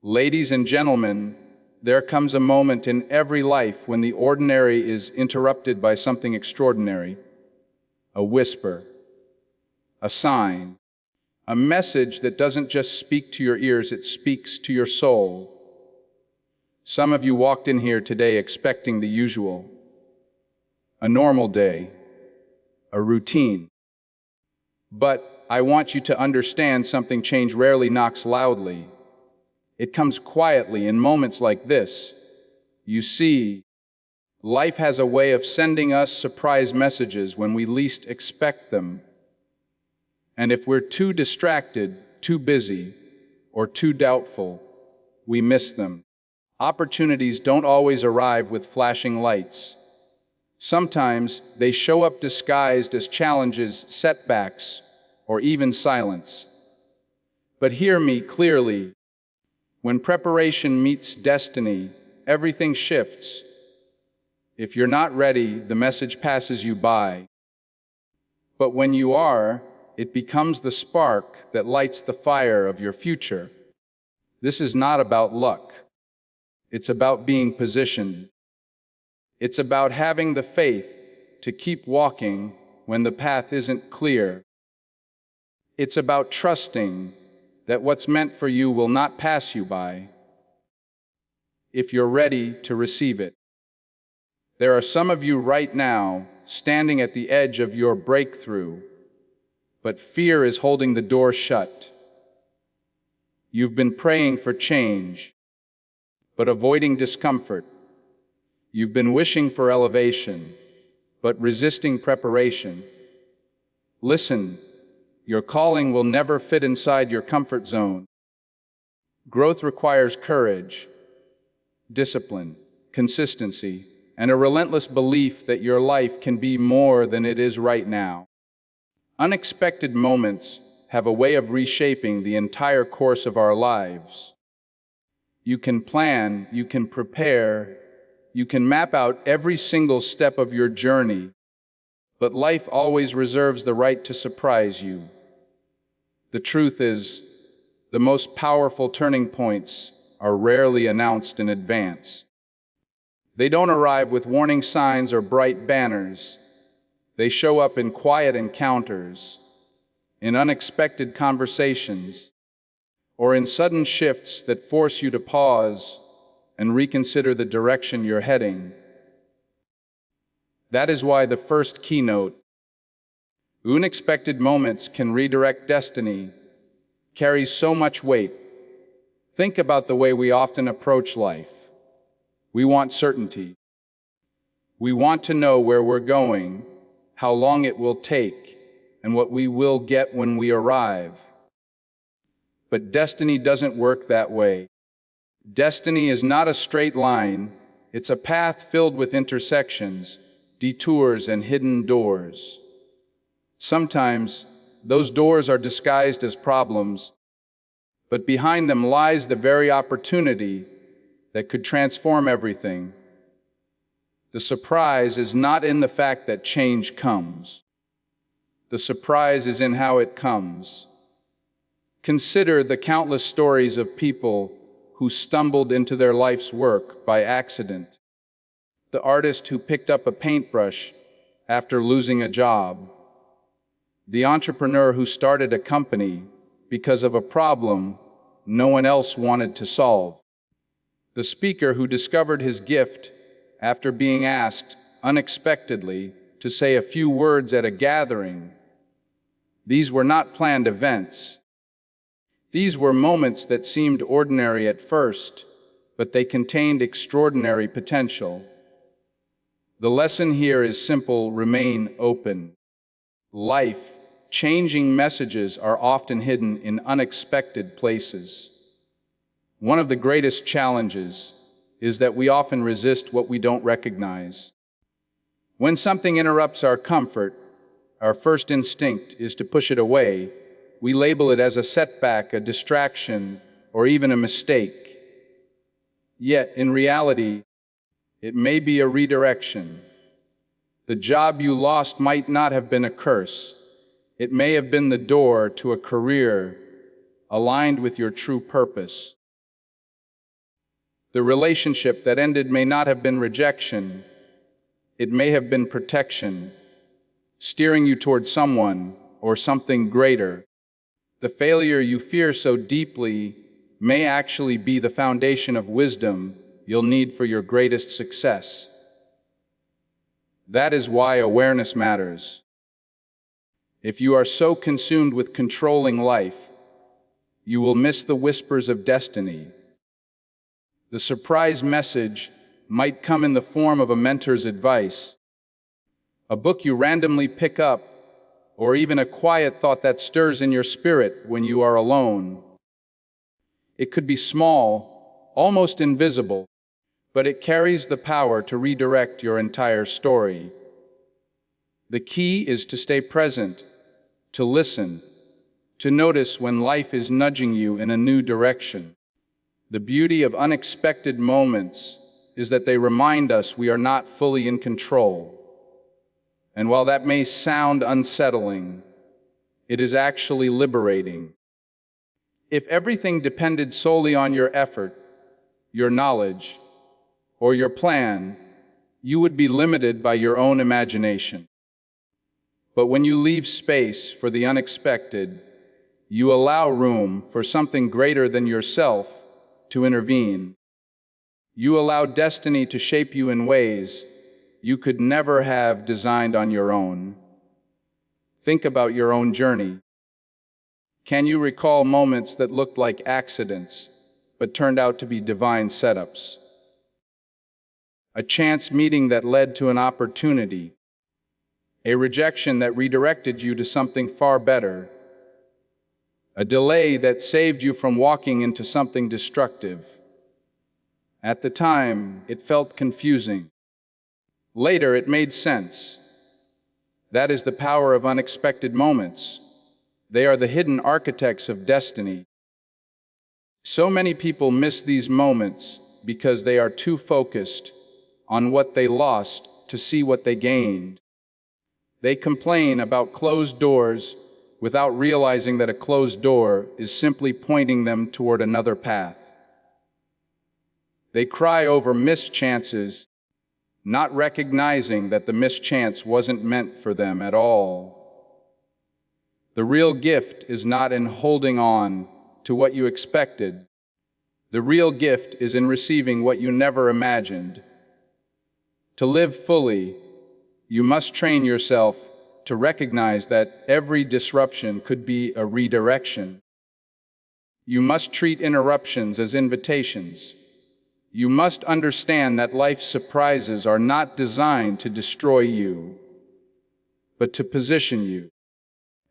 Ladies and gentlemen, there comes a moment in every life when the ordinary is interrupted by something extraordinary. A whisper, a sign, a message that doesn't just speak to your ears, it speaks to your soul. Some of you walked in here today expecting the usual, a normal day, a routine. But I want you to understand something: change rarely knocks loudly. It comes quietly in moments like this. You see, life has a way of sending us surprise messages when we least expect them. And if we're too distracted, too busy, or too doubtful, we miss them. Opportunities don't always arrive with flashing lights. Sometimes they show up disguised as challenges, setbacks, or even silence. But hear me clearly. When preparation meets destiny, everything shifts. If you're not ready, the message passes you by. But when you are, it becomes the spark that lights the fire of your future. This is not about luck. It's about being positioned. It's about having the faith to keep walking when the path isn't clear. It's about trusting that what's meant for you will not pass you by, if you're ready to receive it. There are some of you right now standing at the edge of your breakthrough, but fear is holding the door shut. You've been praying for change, but avoiding discomfort. You've been wishing for elevation, but resisting preparation. Listen, your calling will never fit inside your comfort zone. Growth requires courage, discipline, consistency, and a relentless belief that your life can be more than it is right now. Unexpected moments have a way of reshaping the entire course of our lives. You can plan, you can prepare, you can map out every single step of your journey, but life always reserves the right to surprise you. The truth is, the most powerful turning points are rarely announced in advance. They don't arrive with warning signs or bright banners. They show up in quiet encounters, in unexpected conversations, or in sudden shifts that force you to pause and reconsider the direction you're heading. That is why the first keynote, "Unexpected moments can redirect destiny," carries so much weight. Think about the way we often approach life. We want certainty. We want to know where we're going, how long it will take, and what we will get when we arrive. But destiny doesn't work that way. Destiny is not a straight line. It's a path filled with intersections, detours, and hidden doors. Sometimes those doors are disguised as problems, but behind them lies the very opportunity that could transform everything. The surprise is not in the fact that change comes. The surprise is in how it comes. Consider the countless stories of people who stumbled into their life's work by accident. The artist who picked up a paintbrush after losing a job. The entrepreneur who started a company because of a problem no one else wanted to solve. The speaker who discovered his gift after being asked unexpectedly to say a few words at a gathering. These were not planned events. These were moments that seemed ordinary at first, but they contained extraordinary potential. The lesson here is simple: remain open. Life-changing messages are often hidden in unexpected places. One of the greatest challenges is that we often resist what we don't recognize. When something interrupts our comfort, our first instinct is to push it away. We label it as a setback, a distraction, or even a mistake. Yet, in reality, it may be a redirection. The job you lost might not have been a curse. It may have been the door to a career aligned with your true purpose. The relationship that ended may not have been rejection, it may have been protection, steering you toward someone or something greater. The failure you fear so deeply may actually be the foundation of wisdom you'll need for your greatest success. That is why awareness matters. If you are so consumed with controlling life, you will miss the whispers of destiny. The surprise message might come in the form of a mentor's advice, a book you randomly pick up, or even a quiet thought that stirs in your spirit when you are alone. It could be small, almost invisible, but it carries the power to redirect your entire story. The key is to stay present, to listen, to notice when life is nudging you in a new direction. The beauty of unexpected moments is that they remind us we are not fully in control. And while that may sound unsettling, it is actually liberating. If everything depended solely on your effort, your knowledge, or your plan, you would be limited by your own imagination. But when you leave space for the unexpected, you allow room for something greater than yourself to intervene. You allow destiny to shape you in ways you could never have designed on your own. Think about your own journey. Can you recall moments that looked like accidents, but turned out to be divine setups? A chance meeting that led to an opportunity, a rejection that redirected you to something far better, a delay that saved you from walking into something destructive. At the time, it felt confusing. Later, it made sense. That is the power of unexpected moments. They are the hidden architects of destiny. So many people miss these moments because they are too focused on what they lost to see what they gained. They complain about closed doors without realizing that a closed door is simply pointing them toward another path. They cry over missed chances, not recognizing that the missed chance wasn't meant for them at all. The real gift is not in holding on to what you expected. The real gift is in receiving what you never imagined. To live fully, you must train yourself to recognize that every disruption could be a redirection. You must treat interruptions as invitations. You must understand that life's surprises are not designed to destroy you, but to position you.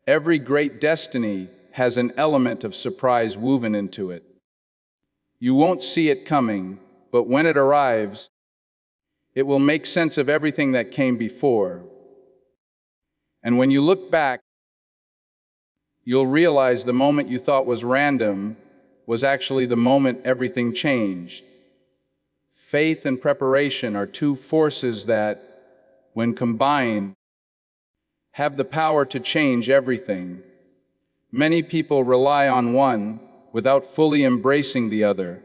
Every great destiny has an element of surprise woven into it. You won't see it coming, but when it arrives, it will make sense of everything that came before. And when you look back, you'll realize the moment you thought was random was actually the moment everything changed. Faith and preparation are two forces that, when combined, have the power to change everything. Many people rely on one without fully embracing the other.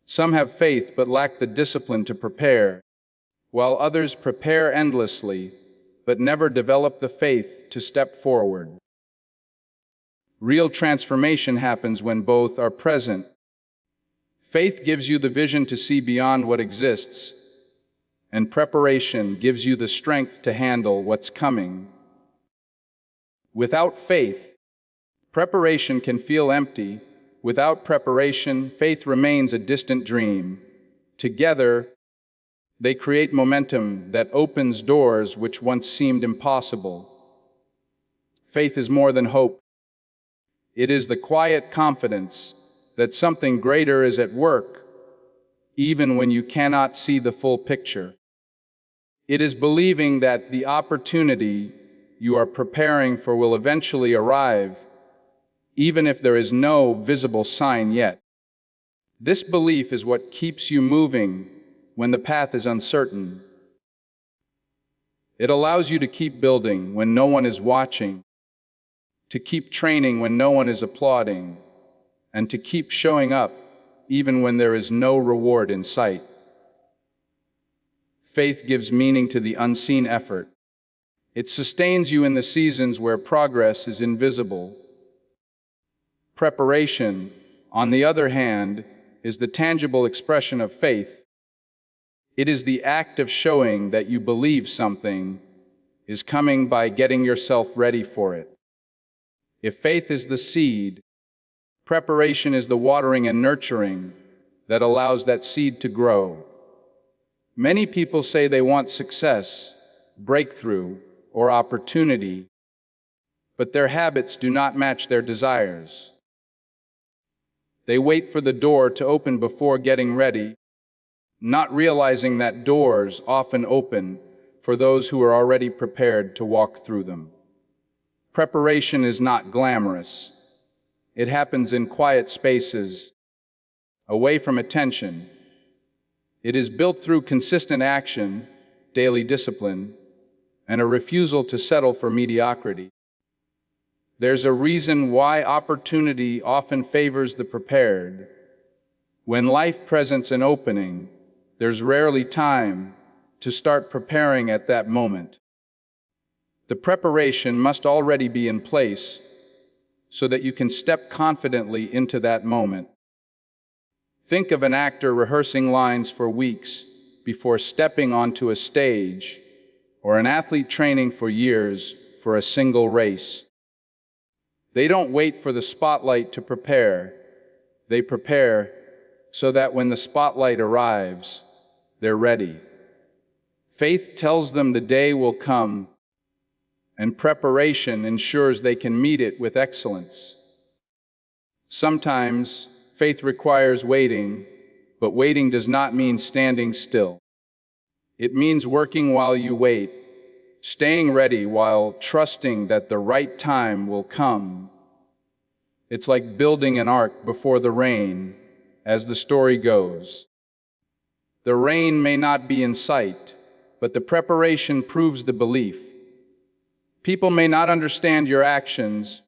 Some have faith but lack the discipline to prepare, while others prepare endlessly but never develop the faith to step forward. Real transformation happens when both are present. Faith gives you the vision to see beyond what exists, and preparation gives you the strength to handle what's coming. Without faith, preparation can feel empty. Without preparation, faith remains a distant dream. Together, they create momentum that opens doors which once seemed impossible. Faith is more than hope. It is the quiet confidence that something greater is at work, even when you cannot see the full picture. It is believing that the opportunity you are preparing for will eventually arrive, even if there is no visible sign yet. This belief is what keeps you moving when the path is uncertain. It allows you to keep building when no one is watching, to keep training when no one is applauding, and to keep showing up even when there is no reward in sight. Faith gives meaning to the unseen effort. It sustains you in the seasons where progress is invisible. Preparation, on the other hand, is the tangible expression of faith. It is the act of showing that you believe something is coming by getting yourself ready for it. If faith is the seed, preparation is the watering and nurturing that allows that seed to grow. Many people say they want success, breakthrough, or opportunity, but their habits do not match their desires. They wait for the door to open before getting ready, not realizing that doors often open for those who are already prepared to walk through them. Preparation is not glamorous. It happens in quiet spaces, away from attention. It is built through consistent action, daily discipline, and a refusal to settle for mediocrity. There's a reason why opportunity often favors the prepared. When life presents an opening, there's rarely time to start preparing at that moment. The preparation must already be in place so that you can step confidently into that moment. Think of an actor rehearsing lines for weeks before stepping onto a stage, or an athlete training for years for a single race. They don't wait for the spotlight to prepare. They prepare so that when the spotlight arrives, they're ready. Faith tells them the day will come, and preparation ensures they can meet it with excellence. Sometimes faith requires waiting, but waiting does not mean standing still. It means working while you wait, staying ready while trusting that the right time will come. It's like building an ark before the rain, as the story goes. The rain may not be in sight, but the preparation proves the belief. People may not understand your actions.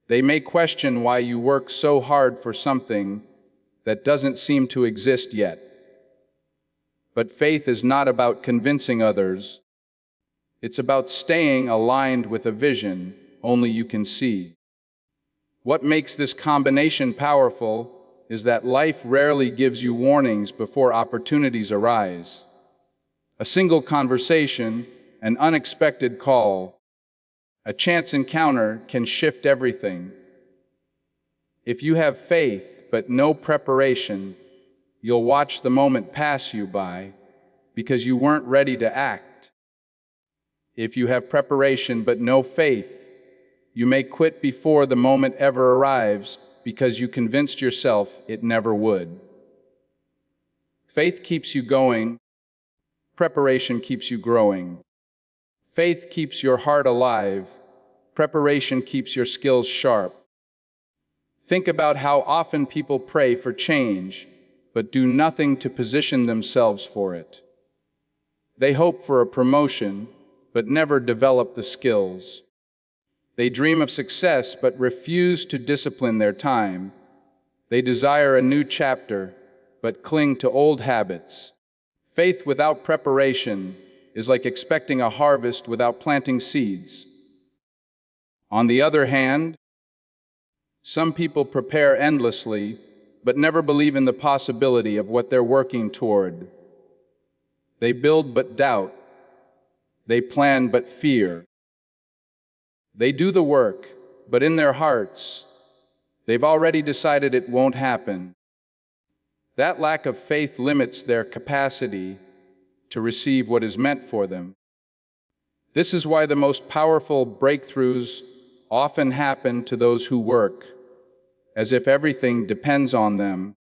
They may question why you work so hard for something that doesn't seem to exist yet. But faith is not about convincing others. It's about staying aligned with a vision only you can see. What makes this combination powerful is that life rarely gives you warnings before opportunities arise. A single conversation, an unexpected call, a chance encounter can shift everything. If you have faith but no preparation, you'll watch the moment pass you by because you weren't ready to act. If you have preparation but no faith, you may quit before the moment ever arrives because you convinced yourself it never would. Faith keeps you going. Preparation keeps you growing. Faith keeps your heart alive. Preparation keeps your skills sharp. Think about how often people pray for change, but do nothing to position themselves for it. They hope for a promotion, but never develop the skills. They dream of success, but refuse to discipline their time. They desire a new chapter, but cling to old habits. Faith without preparation is like expecting a harvest without planting seeds. On the other hand, some people prepare endlessly, but never believe in the possibility of what they're working toward. They build but doubt. They plan but fear. They do the work, but in their hearts, they've already decided it won't happen. That lack of faith limits their capacity to receive what is meant for them. This is why the most powerful breakthroughs often happen to those who work, as if everything depends on them,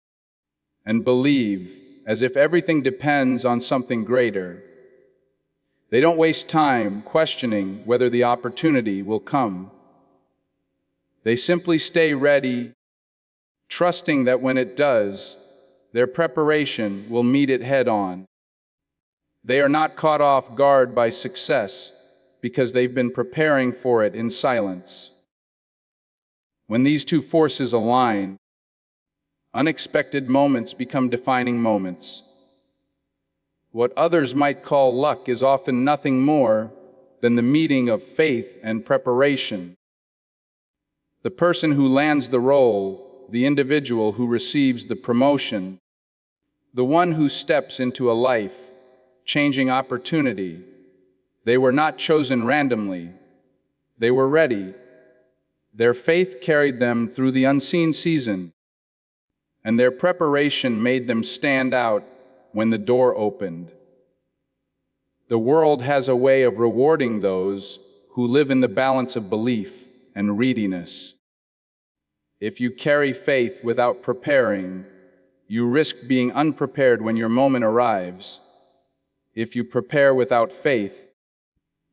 and believe as if everything depends on something greater. They don't waste time questioning whether the opportunity will come. They simply stay ready, trusting that when it does, their preparation will meet it head-on. They are not caught off guard by success because they've been preparing for it in silence. When these two forces align, Unexpected moments become defining moments. What others might call luck is often nothing more than the meeting of faith and preparation. The person who lands the role, the individual who receives the promotion, the one who steps into a life-changing opportunity, they were not chosen randomly. They were ready. Their faith carried them through the unseen season, and their preparation made them stand out when the door opened. The world has a way of rewarding those who live in the balance of belief and readiness. If you carry faith without preparing, you risk being unprepared when your moment arrives. If you prepare without faith,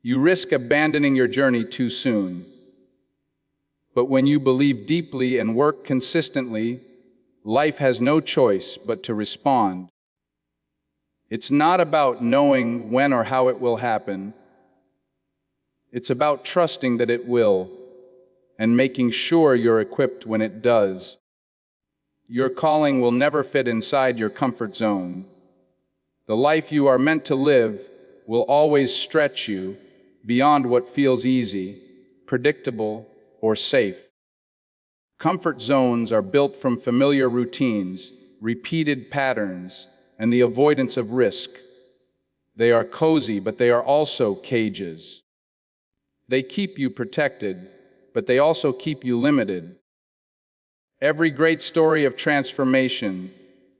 you risk abandoning your journey too soon. But when you believe deeply and work consistently, life has no choice but to respond. It's not about knowing when or how it will happen. It's about trusting that it will, and making sure you're equipped when it does. Your calling will never fit inside your comfort zone. The life you are meant to live will always stretch you beyond what feels easy, predictable, or safe. Comfort zones are built from familiar routines, repeated patterns, and the avoidance of risk. They are cozy, but they are also cages. They keep you protected, but they also keep you limited. Every great story of transformation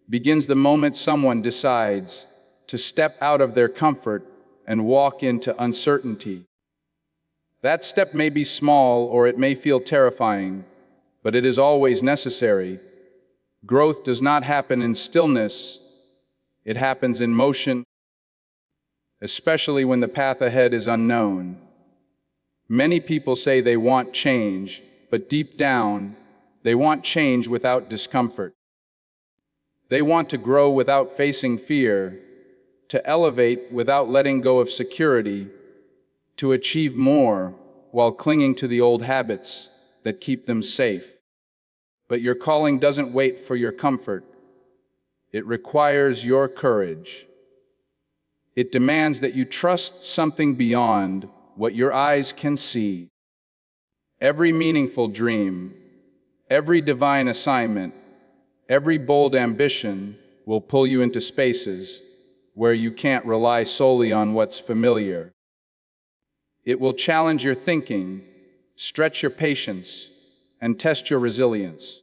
begins the moment someone decides to step out of their comfort and walk into uncertainty. That step may be small or it may feel terrifying, but it is always necessary. Growth does not happen in stillness, it happens in motion, especially when the path ahead is unknown. Many people say they want change, but deep down, they want change without discomfort. They want to grow without facing fear, to elevate without letting go of security, to achieve more while clinging to the old habits that keep them safe. But your calling doesn't wait for your comfort. It requires your courage. It demands that you trust something beyond what your eyes can see. Every meaningful dream, every divine assignment, every bold ambition will pull you into spaces where you can't rely solely on what's familiar. It will challenge your thinking, stretch your patience, and test your resilience.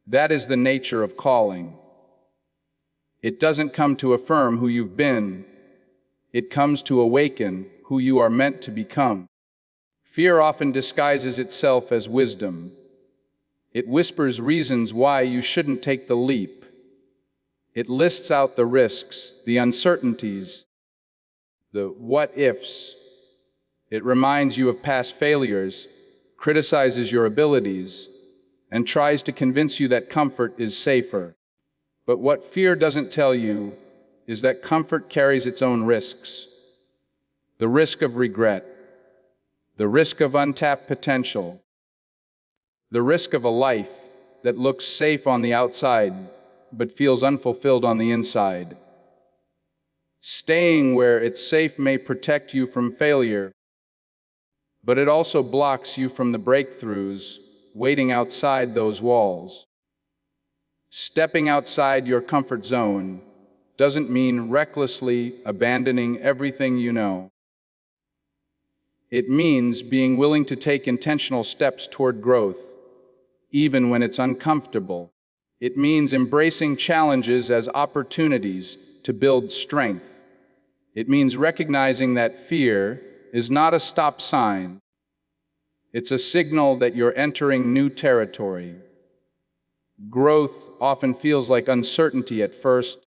That is the nature of calling. It doesn't come to affirm who you've been. It comes to awaken who you are meant to become. Fear often disguises itself as wisdom. It whispers reasons why you shouldn't take the leap. It lists out the risks, the uncertainties, the what-ifs. It reminds you of past failures, criticizes your abilities, and tries to convince you that comfort is safer. But what fear doesn't tell you is that comfort carries its own risks. The risk of regret, the risk of untapped potential, the risk of a life that looks safe on the outside but feels unfulfilled on the inside. Staying where it's safe may protect you from failure, but it also blocks you from the breakthroughs waiting outside those walls. Stepping outside your comfort zone doesn't mean recklessly abandoning everything you know. It means being willing to take intentional steps toward growth, even when it's uncomfortable. It means embracing challenges as opportunities to build strength. It means recognizing that fear is not a stop sign. It's a signal that you're entering new territory. Growth often feels like uncertainty at first,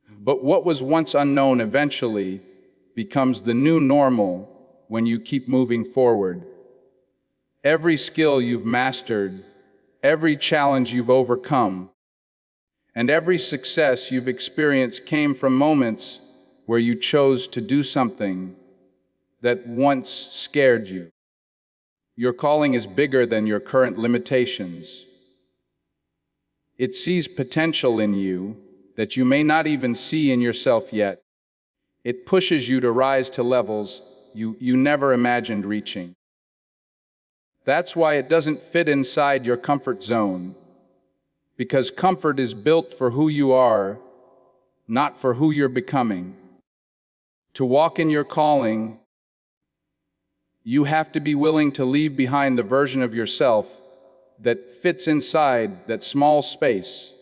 but what was once unknown eventually becomes the new normal when you keep moving forward. Every skill you've mastered, every challenge you've overcome, and every success you've experienced came from moments where you chose to do something that once scared you. Your calling is bigger than your current limitations. It sees potential in you that you may not even see in yourself yet. It pushes you to rise to levels you never imagined reaching. That's why it doesn't fit inside your comfort zone, because comfort is built for who you are, not for who you're becoming. To walk in your calling, you have to be willing to leave behind the version of yourself that fits inside that small space.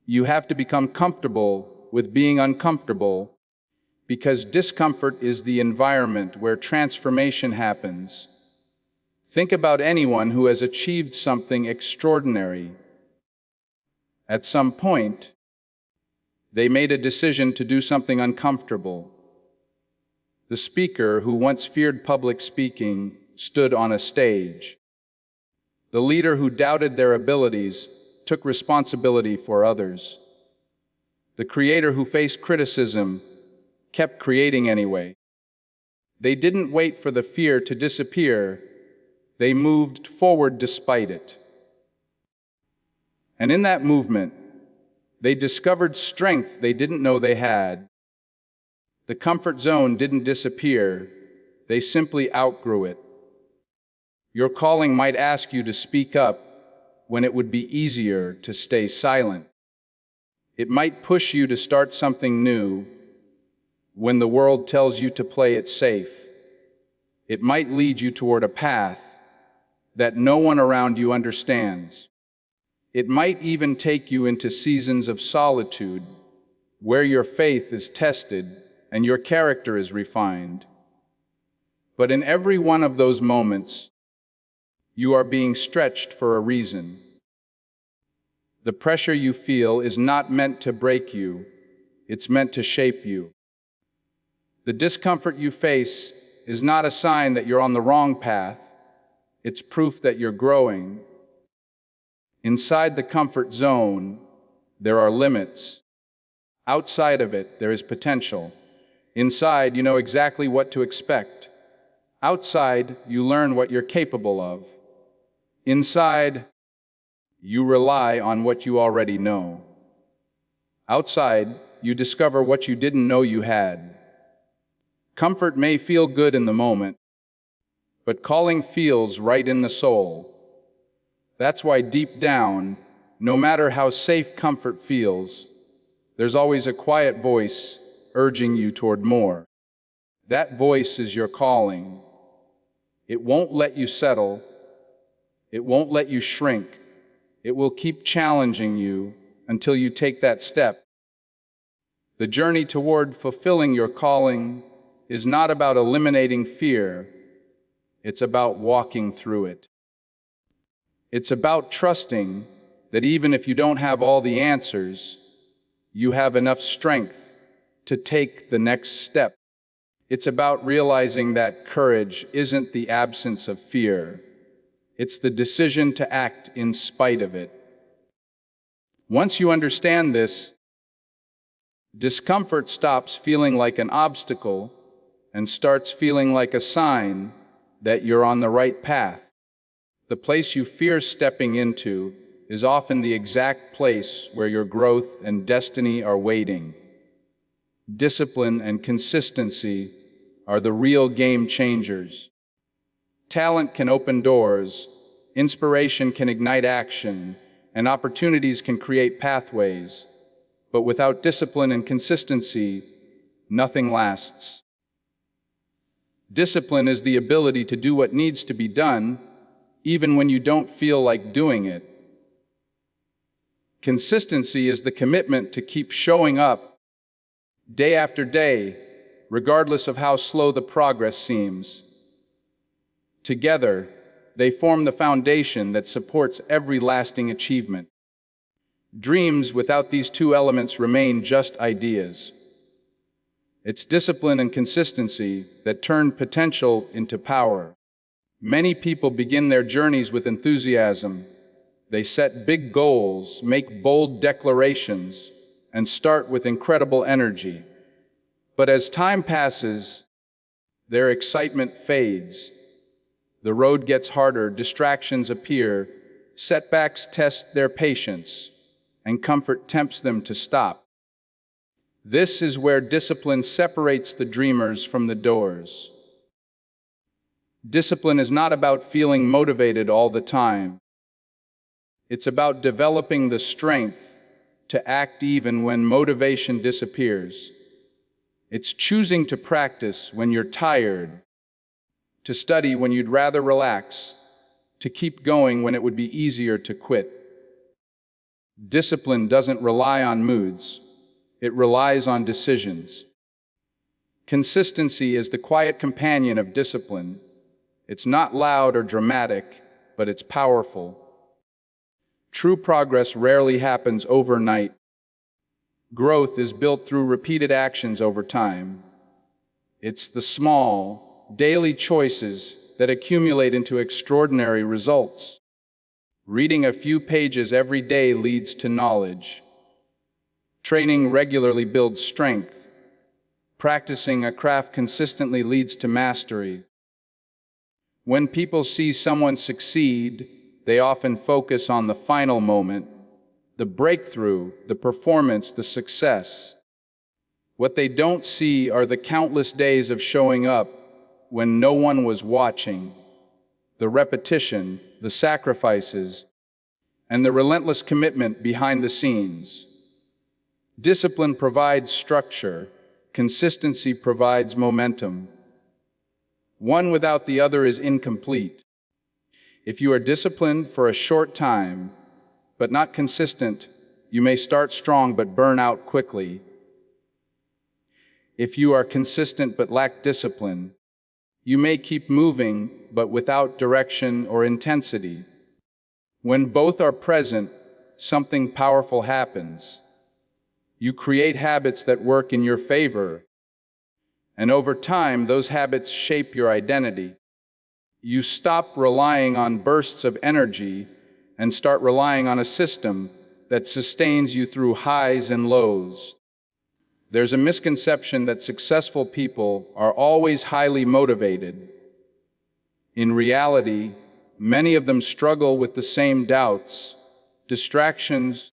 You have to become comfortable with being uncomfortable, because discomfort is the environment where transformation happens. Think about anyone who has achieved something extraordinary. At some point, they made a decision to do something uncomfortable. The speaker who once feared public speaking stood on a stage. The leader who doubted their abilities took responsibility for others. The creator who faced criticism kept creating anyway. They didn't wait for the fear to disappear. They moved forward despite it. And in that movement, they discovered strength they didn't know they had. The comfort zone didn't disappear. They simply outgrew it. Your calling might ask you to speak up when it would be easier to stay silent. It might push you to start something new when the world tells you to play it safe. It might lead you toward a path that no one around you understands. It might even take you into seasons of solitude where your faith is tested and your character is refined. But in every one of those moments, you are being stretched for a reason. The pressure you feel is not meant to break you, it's meant to shape you. The discomfort you face is not a sign that you're on the wrong path, it's proof that you're growing. Inside the comfort zone, there are limits. Outside of it, there is potential. Inside, you know exactly what to expect. Outside, you learn what you're capable of. Inside, you rely on what you already know. Outside, you discover what you didn't know you had. Comfort may feel good in the moment, but calling feels right in the soul. That's why deep down, no matter how safe comfort feels, there's always a quiet voice urging you toward more. That voice is your calling. It won't let you settle. It won't let you shrink. It will keep challenging you until you take that step. The journey toward fulfilling your calling is not about eliminating fear. It's about walking through it. It's about trusting that even if you don't have all the answers, you have enough strength to take the next step. It's about realizing that courage isn't the absence of fear. It's the decision to act in spite of it. Once you understand this, discomfort stops feeling like an obstacle and starts feeling like a sign that you're on the right path. The place you fear stepping into is often the exact place where your growth and destiny are waiting. Discipline and consistency are the real game changers. Talent can open doors, inspiration can ignite action, and opportunities can create pathways. But without discipline and consistency, nothing lasts. Discipline is the ability to do what needs to be done, even when you don't feel like doing it. Consistency is the commitment to keep showing up day after day, regardless of how slow the progress seems. Together, they form the foundation that supports every lasting achievement. Dreams without these two elements remain just ideas. It's discipline and consistency that turn potential into power. Many people begin their journeys with enthusiasm. They set big goals, make bold declarations, and start with incredible energy. But as time passes, their excitement fades. The road gets harder, distractions appear, Setbacks test their patience, and comfort tempts them to stop. This is where discipline separates the dreamers from the doers. Discipline is not about feeling motivated all the time. It's about developing the strength to act even when motivation disappears. It's choosing to practice when you're tired, to study when you'd rather relax, to keep going when it would be easier to quit. Discipline doesn't rely on moods. It relies on decisions. Consistency is the quiet companion of discipline. It's not loud or dramatic, but it's powerful. True progress rarely happens overnight. Growth is built through repeated actions over time. It's the small, daily choices that accumulate into extraordinary results. Reading a few pages every day leads to knowledge. Training regularly builds strength. Practicing a craft consistently leads to mastery. When people see someone succeed, they often focus on the final moment, the breakthrough, the performance, the success. What they don't see are the countless days of showing up when no one was watching, the repetition, the sacrifices, and the relentless commitment behind the scenes. Discipline provides structure, consistency provides momentum. One without the other is incomplete. If you are disciplined for a short time, but not consistent, you may start strong but burn out quickly. If you are consistent but lack discipline, you may keep moving but without direction or intensity. When both are present, something powerful happens. You create habits that work in your favor, and over time, those habits shape your identity. You stop relying on bursts of energy and start relying on a system that sustains you through highs and lows. There's a misconception that successful people are always highly motivated. In reality, many of them struggle with the same doubts, distractions,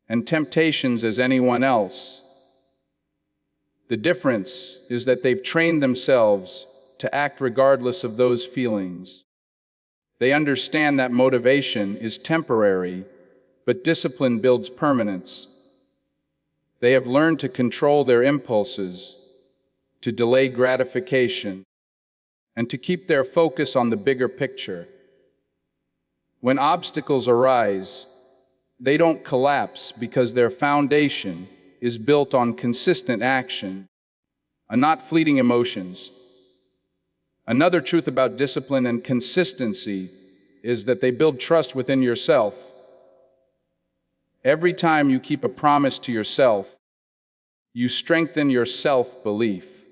and temptations as anyone else. The difference is that they've trained themselves to act regardless of those feelings. They understand that motivation is temporary, but discipline builds permanence. They have learned to control their impulses, to delay gratification, and to keep their focus on the bigger picture. When obstacles arise, they don't collapse because their foundation is built on consistent action, and not fleeting emotions. Another truth about discipline and consistency is that they build trust within yourself. Every time you keep a promise to yourself, you strengthen your self-belief.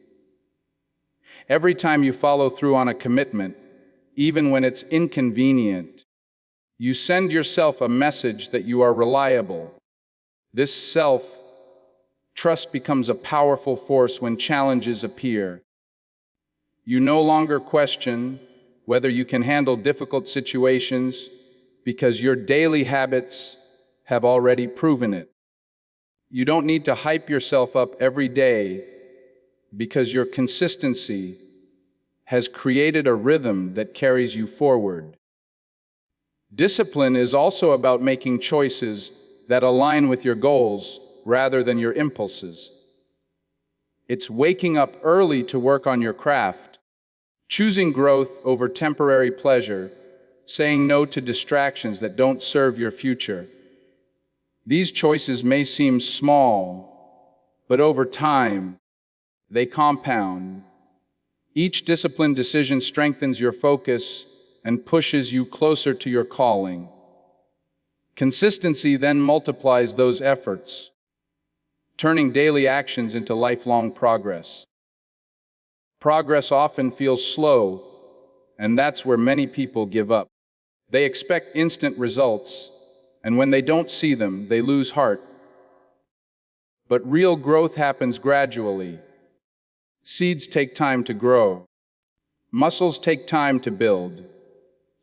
Every time you follow through on a commitment, even when it's inconvenient, you send yourself a message that you are reliable. This self-trust becomes a powerful force when challenges appear. You no longer question whether you can handle difficult situations because your daily habits have already proven it. You don't need to hype yourself up every day because your consistency has created a rhythm that carries you forward. Discipline is also about making choices that align with your goals rather than your impulses. It's waking up early to work on your craft, choosing growth over temporary pleasure, saying no to distractions that don't serve your future. These choices may seem small, but over time, they compound. Each disciplined decision strengthens your focus and pushes you closer to your calling. Consistency then multiplies those efforts, turning daily actions into lifelong progress. Progress often feels slow, and that's where many people give up. They expect instant results, and when they don't see them, they lose heart. But real growth happens gradually. Seeds take time to grow. Muscles take time to build.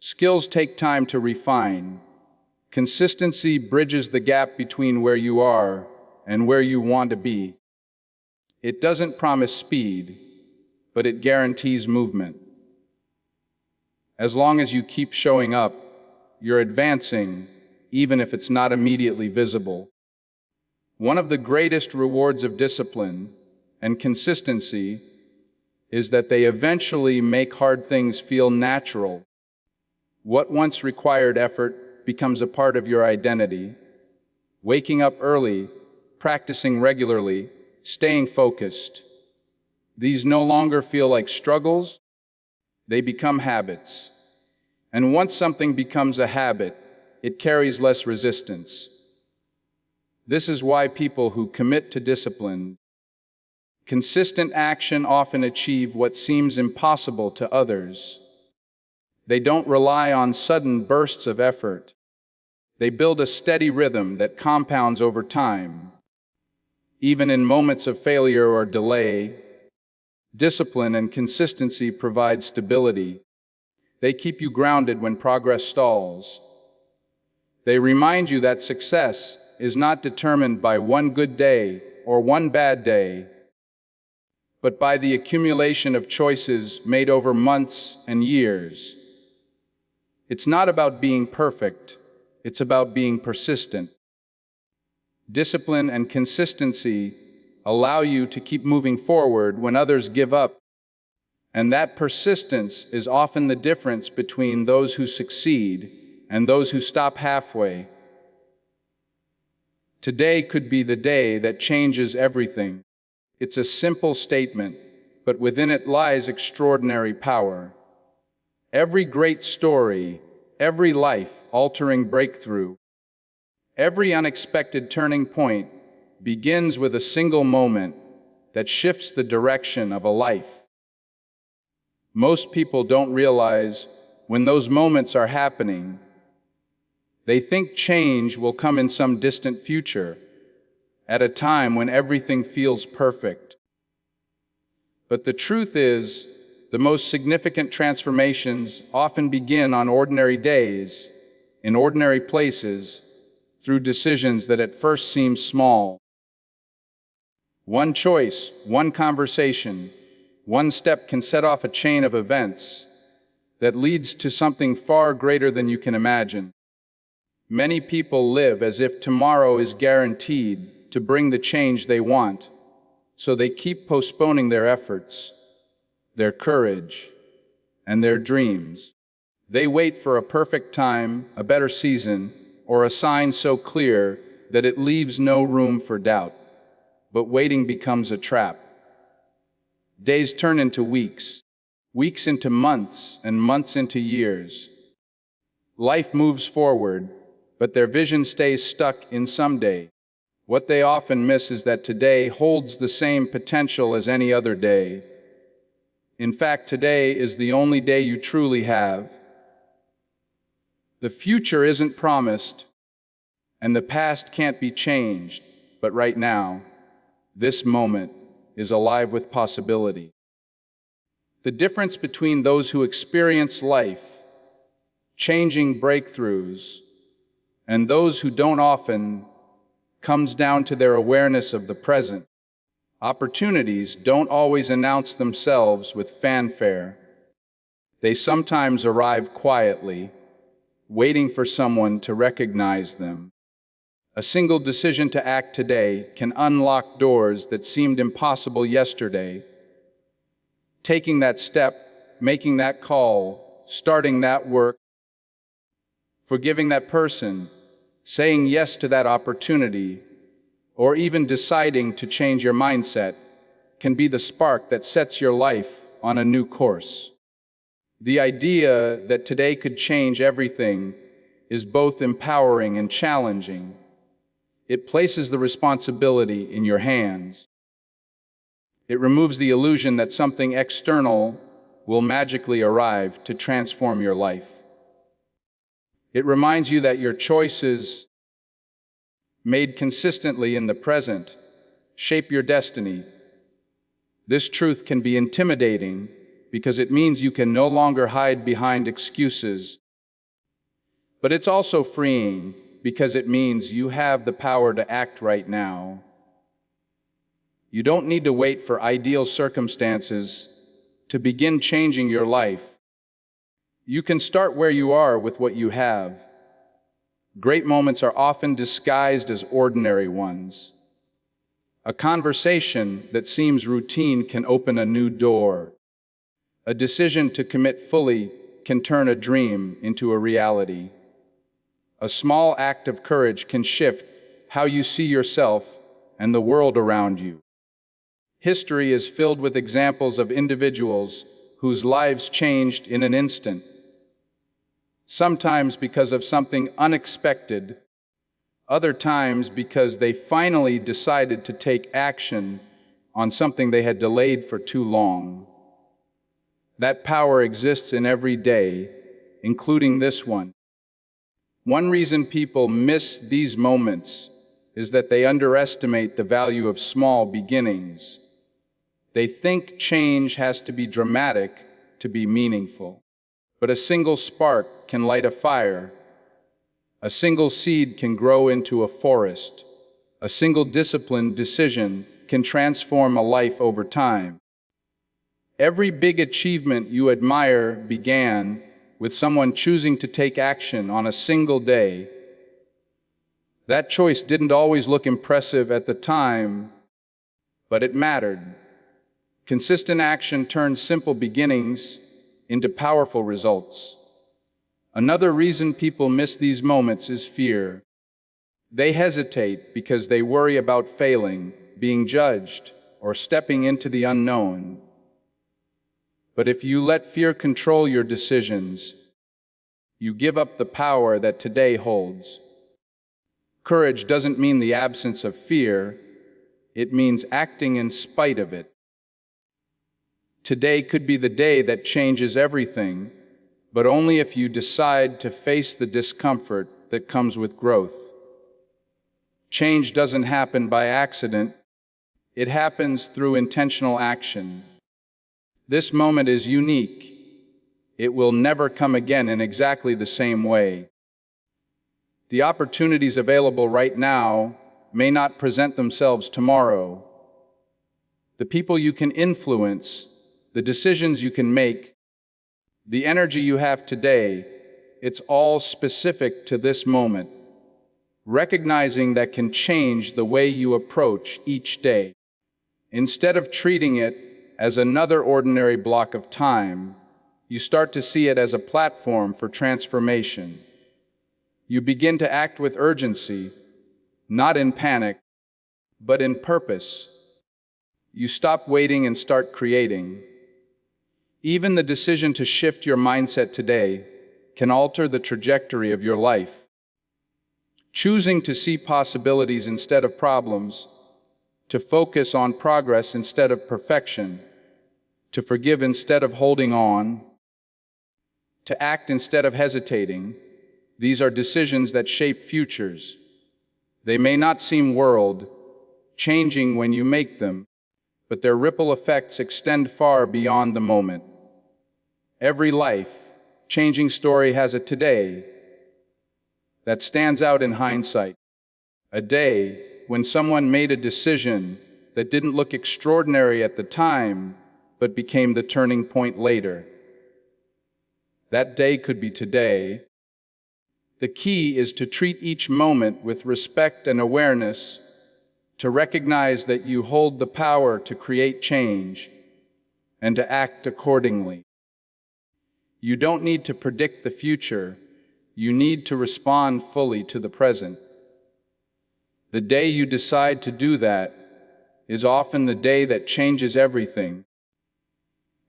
Skills take time to refine. Consistency bridges the gap between where you are and where you want to be. It doesn't promise speed, but it guarantees movement. As long as you keep showing up, you're advancing, even if it's not immediately visible. One of the greatest rewards of discipline and consistency is that they eventually make hard things feel natural. What once required effort becomes a part of your identity. Waking up early, practicing regularly, staying focused. These no longer feel like struggles, they become habits. And once something becomes a habit, it carries less resistance. This is why people who commit to discipline, consistent action often achieve what seems impossible to others. They don't rely on sudden bursts of effort. They build a steady rhythm that compounds over time. Even in moments of failure or delay, discipline and consistency provide stability. They keep you grounded when progress stalls. They remind you that success is not determined by one good day or one bad day, but by the accumulation of choices made over months and years. It's not about being perfect, it's about being persistent. Discipline and consistency allow you to keep moving forward when others give up, and that persistence is often the difference between those who succeed and those who stop halfway. Today could be the day that changes everything. It's a simple statement, but within it lies extraordinary power. Every great story, every life-altering breakthrough, every unexpected turning point begins with a single moment that shifts the direction of a life. Most people don't realize when those moments are happening. They think change will come in some distant future, at a time when everything feels perfect. But the truth is, the most significant transformations often begin on ordinary days, in ordinary places, through decisions that at first seem small. One choice, one conversation, one step can set off a chain of events that leads to something far greater than you can imagine. Many people live as if tomorrow is guaranteed to bring the change they want, so they keep postponing their efforts, their courage, and their dreams. They wait for a perfect time, a better season, or a sign so clear that it leaves no room for doubt. But waiting becomes a trap. Days turn into weeks, weeks into months, and months into years. Life moves forward, but their vision stays stuck in someday. What they often miss is that today holds the same potential as any other day. In fact, today is the only day you truly have. The future isn't promised, and the past can't be changed, but right now, this moment is alive with possibility. The difference between those who experience life, changing breakthroughs, and those who don't often comes down to their awareness of the present. Opportunities don't always announce themselves with fanfare. They sometimes arrive quietly, waiting for someone to recognize them. A single decision to act today can unlock doors that seemed impossible yesterday. Taking that step, making that call, starting that work, forgiving that person, saying yes to that opportunity, or even deciding to change your mindset can be the spark that sets your life on a new course. The idea that today could change everything is both empowering and challenging. It places the responsibility in your hands. It removes the illusion that something external will magically arrive to transform your life. It reminds you that your choices, made consistently in the present, shape your destiny. This truth can be intimidating because it means you can no longer hide behind excuses But it's also freeing because it means you have the power to act right now. You don't need to wait for ideal circumstances to begin changing your life. You can start where you are with what you have. Great moments are often disguised as ordinary ones. A conversation that seems routine can open a new door. A decision to commit fully can turn a dream into a reality. A small act of courage can shift how you see yourself and the world around you. History is filled with examples of individuals whose lives changed in an instant. Sometimes because of something unexpected, other times because they finally decided to take action on something they had delayed for too long. That power exists in every day, including this one. One reason people miss these moments is that they underestimate the value of small beginnings. They think change has to be dramatic to be meaningful. But a single spark can light a fire. A single seed can grow into a forest. A single disciplined decision can transform a life over time. Every big achievement you admire began with someone choosing to take action on a single day. That choice didn't always look impressive at the time, but it mattered. Consistent action turns simple beginnings into powerful results. Another reason people miss these moments is fear. They hesitate because they worry about failing, being judged, or stepping into the unknown. But if you let fear control your decisions, you give up the power that today holds. Courage doesn't mean the absence of fear, it means acting in spite of it. Today could be the day that changes everything, but only if you decide to face the discomfort that comes with growth. Change doesn't happen by accident. It happens through intentional action. This moment is unique. It will never come again in exactly the same way. The opportunities available right now may not present themselves tomorrow. The people you can influence, the decisions you can make, the energy you have today, it's all specific to this moment. Recognizing that can change the way you approach each day. Instead of treating it as another ordinary block of time, you start to see it as a platform for transformation. You begin to act with urgency, not in panic, but in purpose. You stop waiting and start creating. Even the decision to shift your mindset today can alter the trajectory of your life. Choosing to see possibilities instead of problems, to focus on progress instead of perfection, to forgive instead of holding on, to act instead of hesitating, these are decisions that shape futures. They may not seem world-changing when you make them, but their ripple effects extend far beyond the moment. Every life-changing story has a today that stands out in hindsight. A day when someone made a decision that didn't look extraordinary at the time, but became the turning point later. That day could be today. The key is to treat each moment with respect and awareness, to recognize that you hold the power to create change and to act accordingly. You don't need to predict the future. You need to respond fully to the present. The day you decide to do that is often the day that changes everything.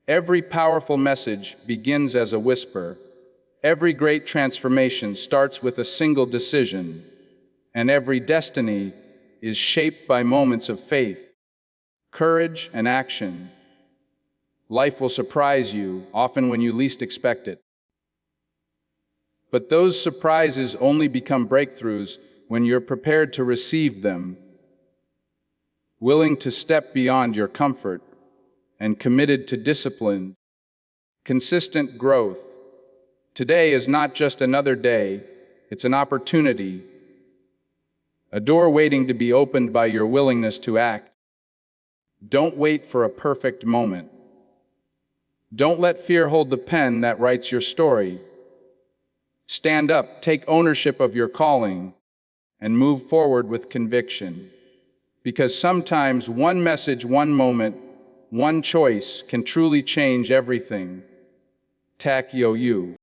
Every powerful message begins as a whisper. Every great transformation starts with a single decision, and every destiny is shaped by moments of faith, courage, and action. Life will surprise you, often when you least expect it. But those surprises only become breakthroughs when you're prepared to receive them, willing to step beyond your comfort, and committed to discipline, consistent growth. Today is not just another day, It's an opportunity, a door waiting to be opened by your willingness to act. Don't wait for a perfect moment. Don't let fear hold the pen that writes your story. Stand up, take ownership of your calling, and move forward with conviction. Because sometimes one message, one moment, one choice can truly change everything. Tak yo you.